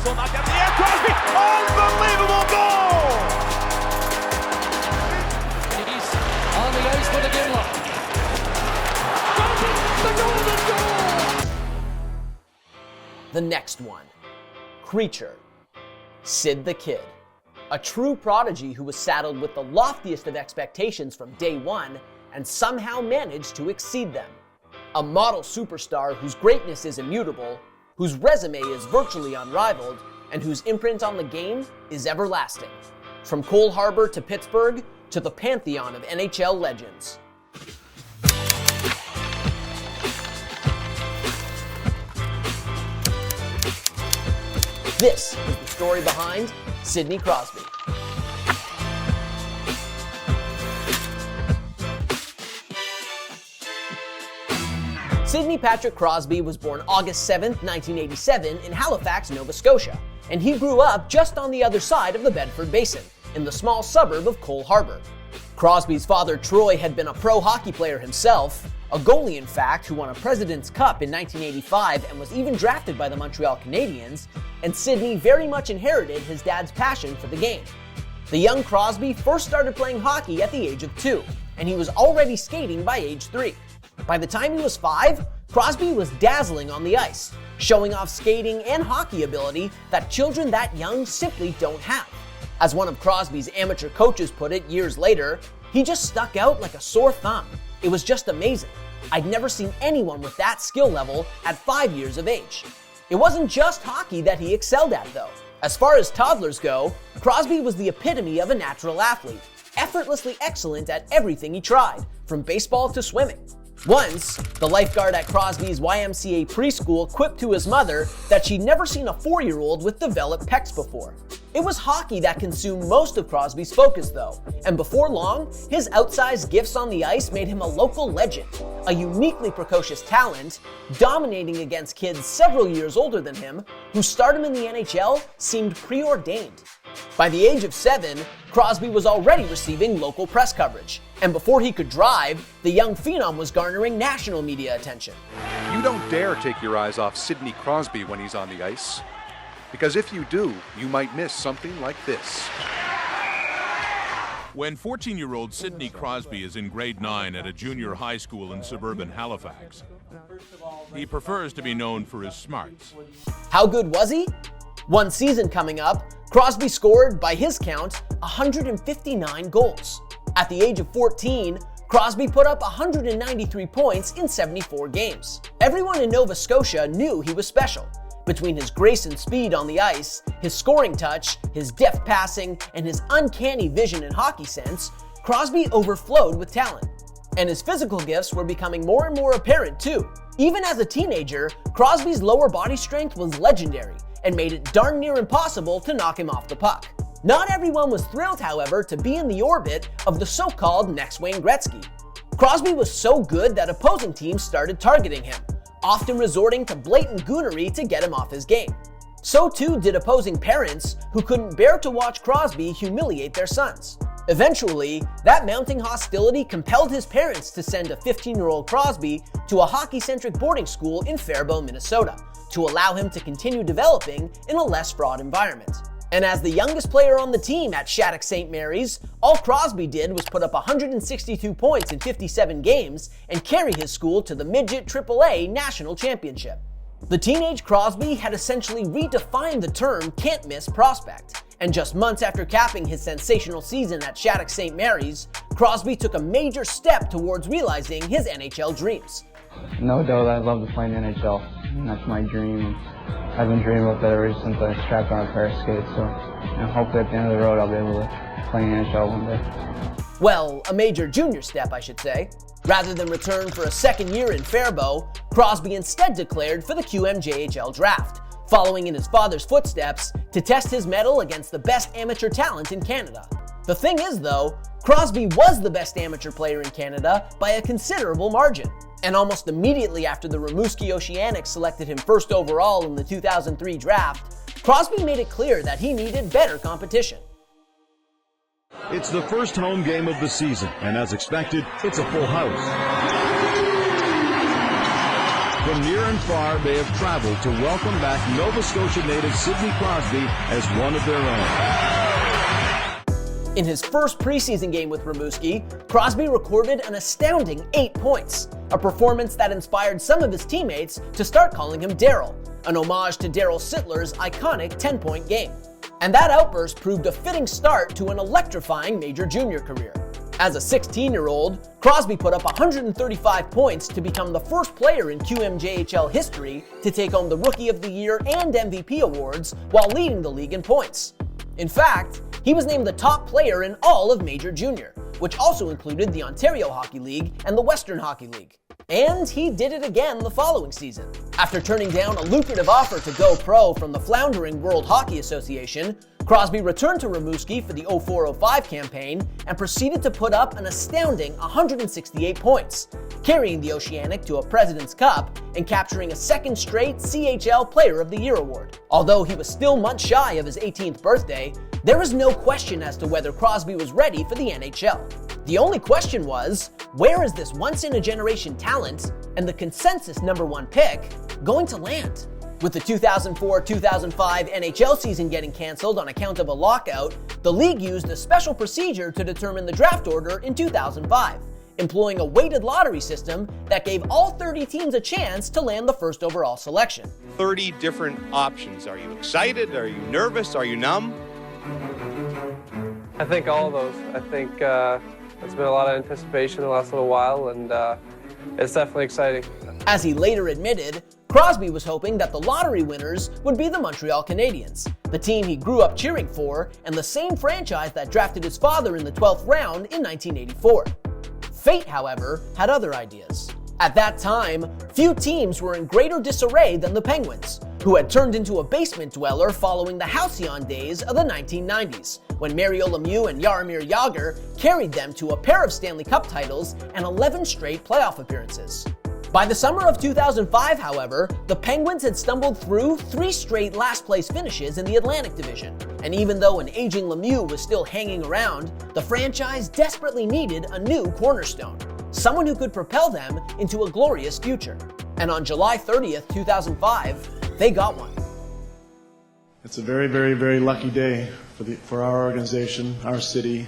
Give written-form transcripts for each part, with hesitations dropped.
Baseball knocked out in the air. Crosby, unbelievable goal! He's on the ice with a Ginla. The golden goal! The next one, Creature, Sid the Kid. A true prodigy who was saddled with the loftiest of expectations from day one and somehow managed to exceed them. A model superstar whose greatness is immutable, whose resume is virtually unrivaled, and whose imprint on the game is everlasting. From Cole Harbour to Pittsburgh to the pantheon of NHL legends. This is the story behind Sidney Crosby. Sidney Patrick Crosby was born August 7, 1987 in Halifax, Nova Scotia, and he grew up just on the other side of the Bedford Basin, in the small suburb of Cole Harbour. Crosby's father, Troy, had been a pro hockey player himself, a goalie in fact, who won a President's Cup in 1985 and was even drafted by the Montreal Canadiens, and Sidney very much inherited his dad's passion for the game. The young Crosby first started playing hockey at the age of 2, and he was already skating by age 3. By the time he was 5, Crosby was dazzling on the ice, showing off skating and hockey ability that children that young simply don't have. As one of Crosby's amateur coaches put it years later, he just stuck out like a sore thumb. It was just amazing. I'd never seen anyone with that skill level at 5 years of age. It wasn't just hockey that he excelled at though. As far as toddlers go, Crosby was the epitome of a natural athlete, effortlessly excellent at everything he tried, from baseball to swimming. Once, the lifeguard at Crosby's YMCA preschool quipped to his mother that she'd never seen a 4-year-old with developed pecs before. It was hockey that consumed most of Crosby's focus though, and before long, his outsized gifts on the ice made him a local legend, a uniquely precocious talent, dominating against kids several years older than him, whose stardom in the NHL seemed preordained. By the age of 7, Crosby was already receiving local press coverage, and before he could drive, the young phenom was garnering national media attention. You don't dare take your eyes off Sidney Crosby when he's on the ice, because if you do, you might miss something like this. When 14-year-old Sidney Crosby is in grade 9 at a junior high school in suburban Halifax, he prefers to be known for his smarts. How good was he? One season coming up, Crosby scored, by his count, 159 goals. At the age of 14, Crosby put up 193 points in 74 games. Everyone in Nova Scotia knew he was special. Between his grace and speed on the ice, his scoring touch, his deft passing, and his uncanny vision and hockey sense, Crosby overflowed with talent. And his physical gifts were becoming more and more apparent too. Even as a teenager, Crosby's lower body strength was legendary and made it darn near impossible to knock him off the puck. Not everyone was thrilled, however, to be in the orbit of the so-called next Wayne Gretzky. Crosby was so good that opposing teams started targeting him, often resorting to blatant goonery to get him off his game. So too did opposing parents who couldn't bear to watch Crosby humiliate their sons. Eventually, that mounting hostility compelled his parents to send a 15-year-old Crosby to a hockey-centric boarding school in Faribault, Minnesota, to allow him to continue developing in a less fraught environment. And as the youngest player on the team at Shattuck St. Mary's, all Crosby did was put up 162 points in 57 games and carry his school to the midget AAA national championship. The teenage Crosby had essentially redefined the term can't-miss prospect, and just months after capping his sensational season at Shattuck St. Mary's, Crosby took a major step towards realizing his NHL dreams. No doubt I'd love to play in the NHL, and that's my dream. I've been dreaming about that ever since I strapped on a pair of skates, so hopefully at the end of the road I'll be able to play in the NHL one day. Well, a major junior step, I should say. Rather than return for a second year in Faribault, Crosby instead declared for the QMJHL draft, following in his father's footsteps to test his mettle against the best amateur talent in Canada. The thing is though, Crosby was the best amateur player in Canada by a considerable margin. And almost immediately after the Rimouski Oceanics selected him first overall in the 2003 draft, Crosby made it clear that he needed better competition. It's the first home game of the season, and as expected, it's a full house. From near and far, they have traveled to welcome back Nova Scotia native Sidney Crosby as one of their own. In his first preseason game with Rimouski, Crosby recorded an astounding 8 points, a performance that inspired some of his teammates to start calling him Daryl, an homage to Daryl Sittler's iconic 10-point game. And that outburst proved a fitting start to an electrifying major junior career. As a 16-year-old, Crosby put up 135 points to become the first player in QMJHL history to take home the Rookie of the Year and MVP awards while leading the league in points. In fact, he was named the top player in all of Major Junior, which also included the Ontario Hockey League and the Western Hockey League. And he did it again the following season. After turning down a lucrative offer to go pro from the floundering World Hockey Association, Crosby returned to Rimouski for the 04-05 campaign and proceeded to put up an astounding 168 points, carrying the Oceanic to a President's Cup and capturing a second straight CHL Player of the Year award. Although he was still months shy of his 18th birthday, there was no question as to whether Crosby was ready for the NHL. The only question was, where is this once-in-a-generation talent and the consensus #1 pick going to land? With the 2004-2005 NHL season getting canceled on account of a lockout, the league used a special procedure to determine the draft order in 2005, employing a weighted lottery system that gave all 30 teams a chance to land the first overall selection. 30 different options. Are you excited? Are you nervous? Are you numb? I think all of those. I think it's been a lot of anticipation the last little while, and it's definitely exciting. As he later admitted, Crosby was hoping that the lottery winners would be the Montreal Canadiens, the team he grew up cheering for and the same franchise that drafted his father in the 12th round in 1984. Fate, however, had other ideas. At that time, few teams were in greater disarray than the Penguins, who had turned into a basement dweller following the halcyon days of the 1990s, when Mario Lemieux and Jaromir Jagr carried them to a pair of Stanley Cup titles and 11 straight playoff appearances. By the summer of 2005, however, the Penguins had stumbled through 3 straight last-place finishes in the Atlantic Division, and even though an aging Lemieux was still hanging around, the franchise desperately needed a new cornerstone, someone who could propel them into a glorious future. And on July 30th, 2005, they got one. It's a very, very, very lucky day for our organization, our city,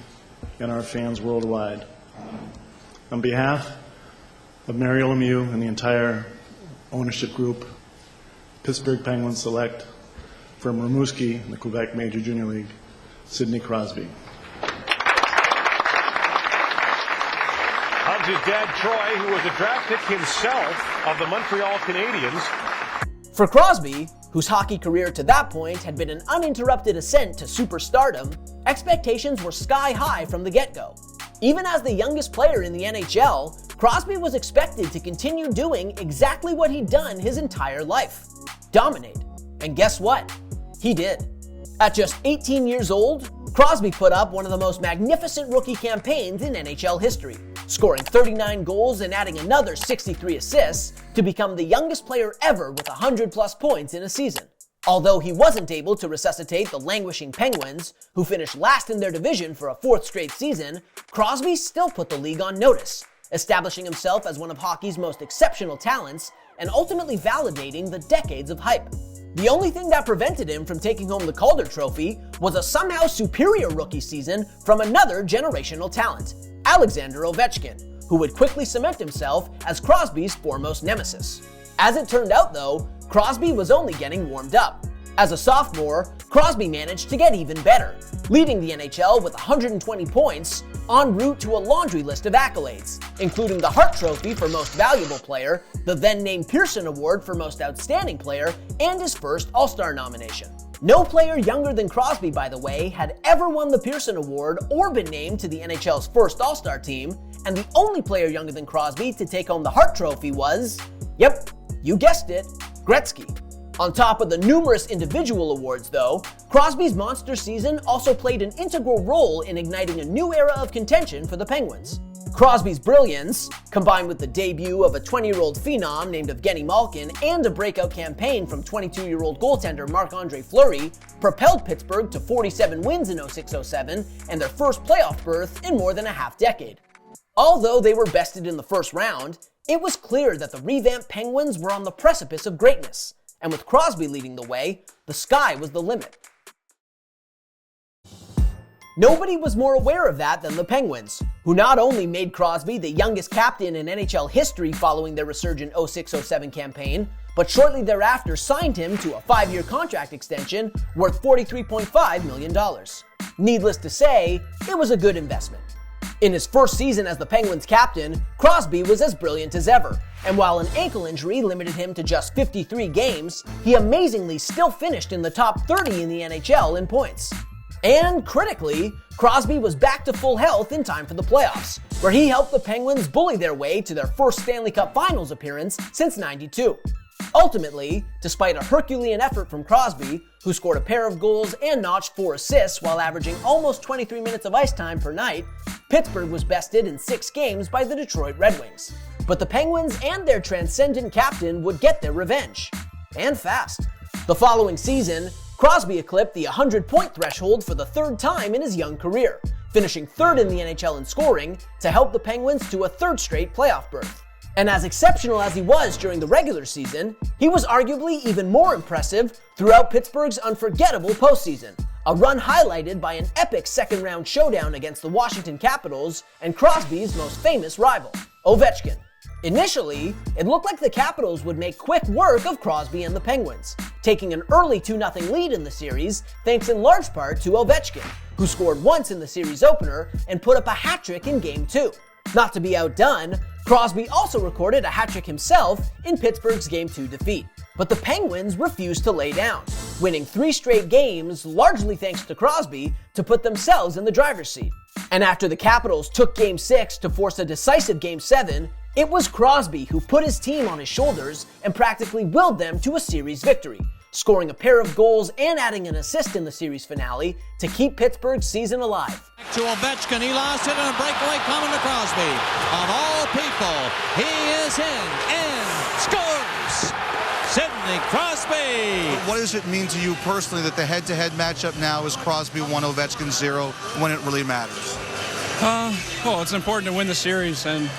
and our fans worldwide. On behalf of Mario Lemieux and the entire ownership group, Pittsburgh Penguins select from Rimouski in the Quebec Major Junior League, Sidney Crosby. How's his dad, Troy, who was a draft pick himself of the Montreal Canadiens? For Crosby, whose hockey career to that point had been an uninterrupted ascent to superstardom, expectations were sky high from the get-go. Even as the youngest player in the NHL, Crosby was expected to continue doing exactly what he'd done his entire life: dominate. And guess what? He did. At just 18 years old, Crosby put up one of the most magnificent rookie campaigns in NHL history, scoring 39 goals and adding another 63 assists to become the youngest player ever with 100-plus points in a season. Although he wasn't able to resuscitate the languishing Penguins, who finished last in their division for a 4th straight season, Crosby still put the league on notice, establishing himself as one of hockey's most exceptional talents and ultimately validating the decades of hype. The only thing that prevented him from taking home the Calder Trophy was a somehow superior rookie season from another generational talent, Alexander Ovechkin, who would quickly cement himself as Crosby's foremost nemesis. As it turned out though, Crosby was only getting warmed up. As a sophomore, Crosby managed to get even better, leading the NHL with 120 points, en route to a laundry list of accolades, including the Hart Trophy for Most Valuable Player, the then-named Pearson Award for Most Outstanding Player, and his first All-Star nomination. No player younger than Crosby, by the way, had ever won the Pearson Award or been named to the NHL's first All-Star team, and the only player younger than Crosby to take home the Hart Trophy was, yep, you guessed it, Gretzky. On top of the numerous individual awards, though, Crosby's monster season also played an integral role in igniting a new era of contention for the Penguins. Crosby's brilliance, combined with the debut of a 20-year-old phenom named Evgeny Malkin and a breakout campaign from 22-year-old goaltender Marc-Andre Fleury, propelled Pittsburgh to 47 wins in 06-07 and their first playoff berth in more than a half-decade. Although they were bested in the first round, It was clear that the revamped Penguins were on the precipice of greatness, and with Crosby leading the way, the sky was the limit. Nobody was more aware of that than the Penguins, who not only made Crosby the youngest captain in NHL history following their resurgent 06-07 campaign, but shortly thereafter signed him to a 5-year contract extension worth $43.5 million. Needless to say, it was a good investment. In his first season as the Penguins captain, Crosby was as brilliant as ever, and while an ankle injury limited him to just 53 games, he amazingly still finished in the top 30 in the NHL in points. And critically, Crosby was back to full health in time for the playoffs, where he helped the Penguins bully their way to their first Stanley Cup Finals appearance since '92. Ultimately, despite a Herculean effort from Crosby, who scored a pair of goals and notched 4 assists while averaging almost 23 minutes of ice time per night, Pittsburgh was bested in 6 games by the Detroit Red Wings. But the Penguins and their transcendent captain would get their revenge. And fast. The following season, Crosby eclipsed the 100-point threshold for the 3rd time in his young career, finishing 3rd in the NHL in scoring to help the Penguins to a 3rd straight playoff berth. And as exceptional as he was during the regular season, he was arguably even more impressive throughout Pittsburgh's unforgettable postseason, a run highlighted by an epic second-round showdown against the Washington Capitals and Crosby's most famous rival, Ovechkin. Initially, it looked like the Capitals would make quick work of Crosby and the Penguins, taking an early 2-0 lead in the series thanks in large part to Ovechkin, who scored once in the series opener and put up a hat-trick in Game 2. Not to be outdone, Crosby also recorded a hat-trick himself in Pittsburgh's Game 2 defeat. But the Penguins refused to lay down, winning 3 straight games, largely thanks to Crosby, to put themselves in the driver's seat. And after the Capitals took Game 6 to force a decisive Game 7, it was Crosby who put his team on his shoulders and practically willed them to a series victory, scoring a pair of goals and adding an assist in the series finale to keep Pittsburgh's season alive. To Ovechkin, he lost it and a breakaway coming to Crosby. Of all people, he is in and scores! Sidney Crosby! What does it mean to you personally that the head-to-head matchup now is Crosby 1, Ovechkin 0 when it really matters? Well, it's important to win the series, and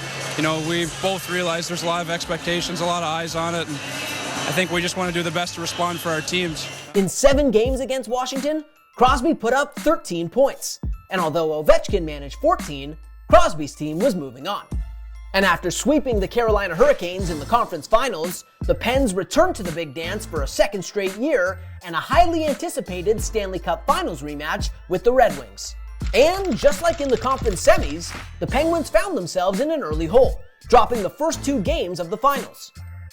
we've both realized there's a lot of expectations, a lot of eyes on it, and I think we just want to do the best to respond for our teams. In 7 games against Washington, Crosby put up 13 points, and although Ovechkin managed 14, Crosby's team was moving on. And after sweeping the Carolina Hurricanes in the conference finals, the Pens returned to the big dance for a 2nd straight year and a highly anticipated Stanley Cup Finals rematch with the Red Wings. And just like in the conference semis, the Penguins found themselves in an early hole, dropping the first 2 games of the finals.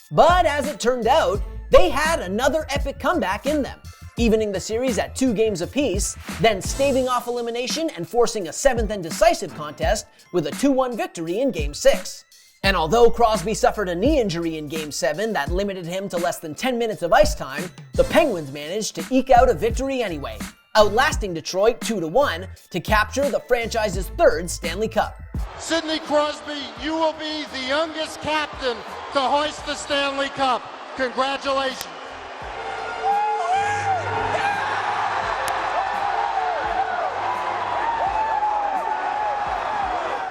But as it turned out, they had another epic comeback in them, evening the series at 2 games apiece, then staving off elimination and forcing a 7th and decisive contest with a 2-1 victory in Game 6. And although Crosby suffered a knee injury in Game 7 that limited him to less than 10 minutes of ice time, the Penguins managed to eke out a victory anyway, outlasting Detroit 2-1 to capture the franchise's 3rd Stanley Cup. Sidney Crosby, you will be the youngest captain to hoist the Stanley Cup. Congratulations.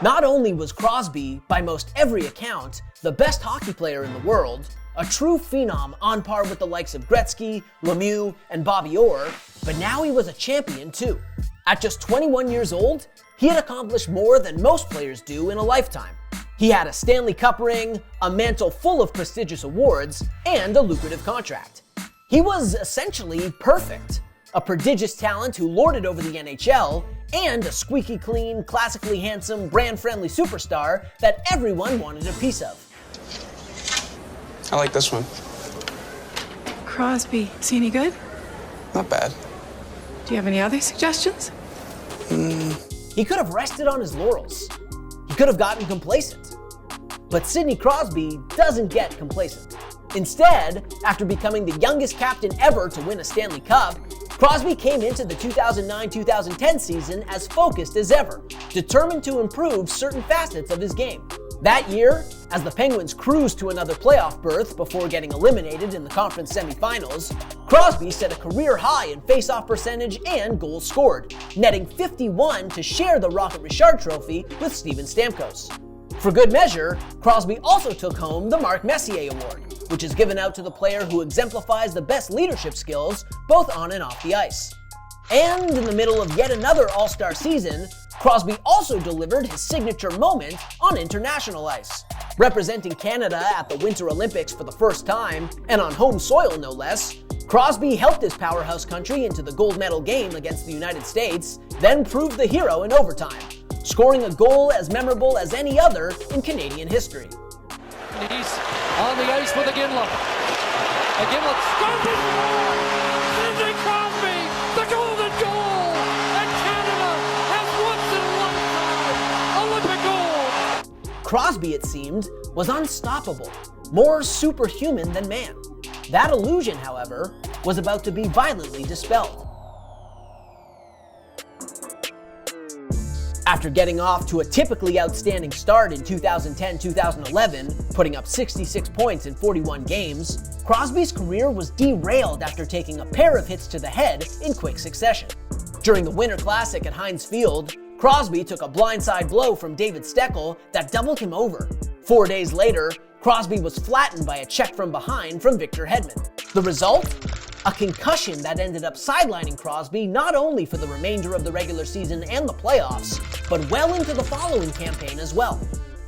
Not only was Crosby, by most every account, the best hockey player in the world, a true phenom on par with the likes of Gretzky, Lemieux, and Bobby Orr, but now he was a champion too. At just 21 years old, he had accomplished more than most players do in a lifetime. He had a Stanley Cup ring, a mantle full of prestigious awards, and a lucrative contract. He was essentially perfect. A prodigious talent who lorded over the NHL, and a squeaky clean, classically handsome, brand-friendly superstar that everyone wanted a piece of. I like this one. Crosby, is he any good? Not bad. Do you have any other suggestions? He could have rested on his laurels. He could have gotten complacent. But Sidney Crosby doesn't get complacent. Instead, after becoming the youngest captain ever to win a Stanley Cup, Crosby came into the 2009-2010 season as focused as ever, determined to improve certain facets of his game. That year, as the Penguins cruised to another playoff berth before getting eliminated in the conference semifinals, Crosby set a career high in face-off percentage and goals scored, netting 51 to share the Rocket Richard Trophy with Steven Stamkos. For good measure, Crosby also took home the Mark Messier Award, which is given out to the player who exemplifies the best leadership skills both on and off the ice. And in the middle of yet another All-Star season, Crosby also delivered his signature moment on international ice. Representing Canada at the Winter Olympics for the first time, and on home soil no less, Crosby helped his powerhouse country into the gold medal game against the United States, then proved the hero in overtime, scoring a goal as memorable as any other in Canadian history. He's on the ice with a Ginla. A Ginla scores it! Sidney Crosby, the golden goal! And Canada has once in a lifetime Olympic gold! Crosby, it seemed, was unstoppable, more superhuman than man. That illusion, however, was about to be violently dispelled. After getting off to a typically outstanding start in 2010-2011, putting up 66 points in 41 games, Crosby's career was derailed after taking a pair of hits to the head in quick succession. During the Winter Classic at Heinz Field, Crosby took a blindside blow from David Steckel that doubled him over. 4 days later, Crosby was flattened by a check from behind from Victor Hedman. The result? A concussion that ended up sidelining Crosby not only for the remainder of the regular season and the playoffs, but well into the following campaign as well.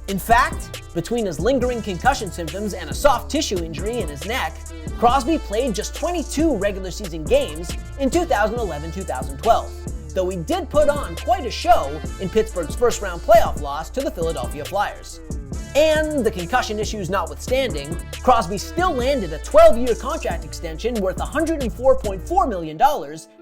In fact, between his lingering concussion symptoms and a soft tissue injury in his neck, Crosby played just 22 regular season games in 2011-2012, though he did put on quite a show in Pittsburgh's first-round playoff loss to the Philadelphia Flyers. And the concussion issues notwithstanding, Crosby still landed a 12-year contract extension worth $104.4 million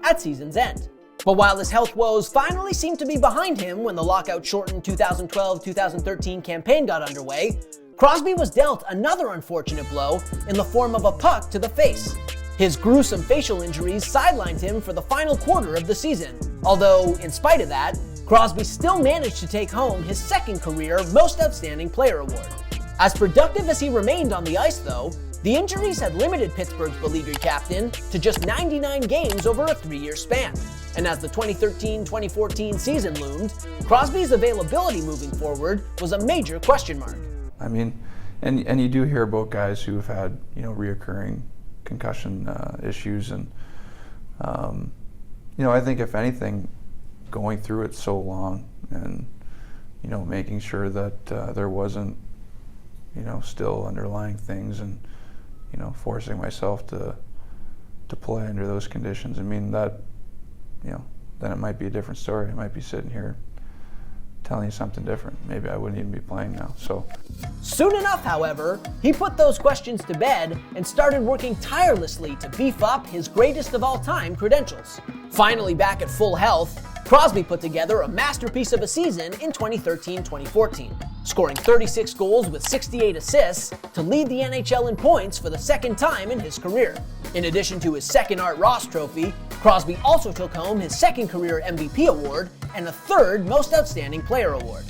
at season's end. But while his health woes finally seemed to be behind him when the lockout-shortened 2012-2013 campaign got underway, Crosby was dealt another unfortunate blow in the form of a puck to the face. His gruesome facial injuries sidelined him for the final quarter of the season, although, in spite of that, Crosby still managed to take home his second career Most Outstanding Player award. As productive as he remained on the ice, though, the injuries had limited Pittsburgh's beleaguered captain to just 99 games over a 3-year span. And as the 2013-2014 season loomed, Crosby's availability moving forward was a major question mark. I mean, and you do hear about guys who have had, reoccurring concussion issues, and I think if anything, going through it so long and making sure that there wasn't still underlying things, and forcing myself to play under those conditions, I mean that then it might be a different story. I might be sitting here telling you something different. Maybe I wouldn't even be playing now. Soon enough, however, he put those questions to bed and started working tirelessly to beef up his greatest of all time credentials. Finally back at full health, Crosby put together a masterpiece of a season in 2013-2014, scoring 36 goals with 68 assists to lead the NHL in points for the second time in his career. In addition to his second Art Ross trophy, Crosby also took home his second career MVP award and a third Most Outstanding Player award.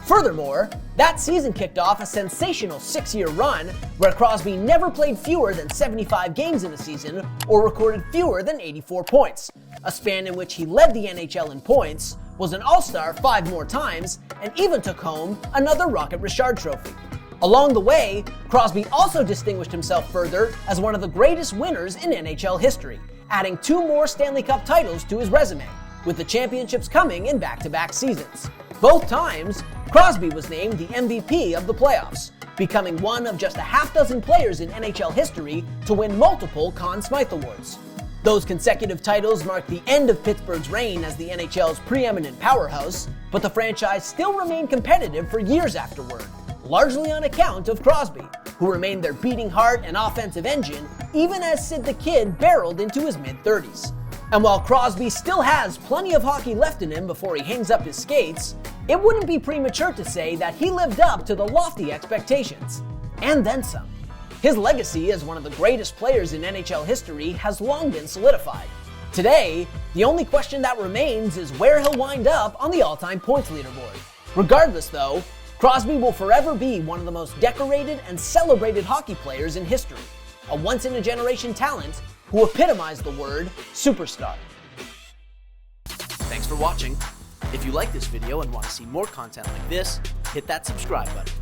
Furthermore, that season kicked off a sensational 6-year run where Crosby never played fewer than 75 games in a season or recorded fewer than 84 points, a span in which he led the NHL in points, was an All-Star 5 more times, and even took home another Rocket Richard trophy. Along the way, Crosby also distinguished himself further as one of the greatest winners in NHL history, adding 2 more Stanley Cup titles to his resume, with the championships coming in back-to-back seasons. Both times, Crosby was named the MVP of the playoffs, becoming one of just a half-dozen players in NHL history to win multiple Conn Smythe Awards. Those consecutive titles marked the end of Pittsburgh's reign as the NHL's preeminent powerhouse, but the franchise still remained competitive for years afterward, largely on account of Crosby, who remained their beating heart and offensive engine even as Sid the Kid barreled into his mid-30s. And while Crosby still has plenty of hockey left in him before he hangs up his skates, it wouldn't be premature to say that he lived up to the lofty expectations, and then some. His legacy as one of the greatest players in NHL history has long been solidified. Today, the only question that remains is where he'll wind up on the all-time points leaderboard. Regardless, though, Crosby will forever be one of the most decorated and celebrated hockey players in history, a once-in-a-generation talent who epitomized the word superstar. Thanks for watching. If you like this video and want to see more content like this, hit that subscribe button.